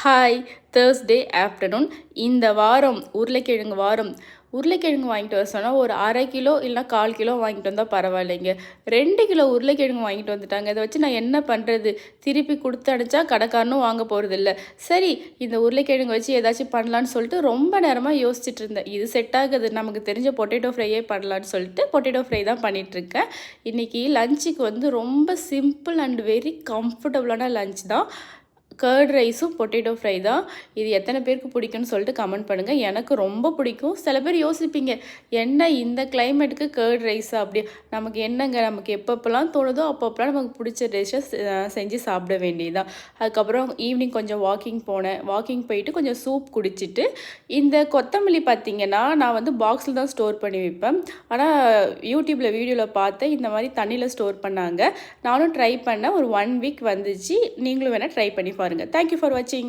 Hi, Thursday afternoon. இந்த வாரம் உருளைக்கிழங்கு வாங்கிட்டு வர சொன்னால் ஒரு 1/2 கிலோ இல்லை 1/4 கிலோ வாங்கிட்டு வந்தால் பரவாயில்லைங்க. 2 கிலோ உருளைக்கிழங்கு வாங்கிட்டு வந்துட்டாங்க. இதை வச்சு நான் என்ன பண்ணுறது? திருப்பி கொடுத்து அனுப்பிச்சா கடைக்காரனும் வாங்க போகிறதில்ல. சரி, இந்த உருளைக்கிழங்கு வச்சு ஏதாச்சும் பண்ணலான்னு சொல்லிட்டு ரொம்ப நேரமாக யோசிச்சுட்டு இருந்தேன். இது செட் ஆகுது, நமக்கு தெரிஞ்ச பொட்டேட்டோ ஃப்ரையே பண்ணலான்னு சொல்லிட்டு பொட்டேட்டோ ஃப்ரை தான் பண்ணிகிட்ருக்கேன். இன்றைக்கி லஞ்சுக்கு ரொம்ப சிம்பிள் அண்ட் வெரி கம்ஃபர்டபுளான லஞ்ச் தான். கர்ட் ரைஸும் பொட்டேட்டோ ஃப்ரை தான். இது எத்தனை பேருக்கு பிடிக்கும்னு சொல்லிட்டு கமெண்ட் பண்ணுங்கள். எனக்கு ரொம்ப பிடிக்கும். சில பேர் யோசிப்பீங்க, என்ன இந்த கிளைமேட்டுக்கு கர்ட் ரைஸா? அப்படி நமக்கு எப்பப்போலாம் தோணுதோ அப்பப்போலாம் நமக்கு பிடிச்ச டிஷ்ஷை செஞ்சு சாப்பிட வேண்டியதுதான். அதுக்கப்புறம் ஈவினிங் கொஞ்சம் வாக்கிங் போனேன். வாக்கிங் போயிட்டு கொஞ்சம் சூப் குடிச்சிட்டு, இந்த கொத்தமல்லி பார்த்திங்கன்னா நான் பாக்ஸில் தான் ஸ்டோர் பண்ணி வைப்பேன். ஆனால் யூடியூப்பில் வீடியோவில் பார்த்தேன், இந்த மாதிரி தண்ணியில் ஸ்டோர் பண்ணாங்க. நானும் ட்ரை பண்ணேன். ஒரு 1 வீக் வந்துச்சு. நீங்களும் வேணால் ட்ரை பண்ணி பாருங்கள். Thank you for watching.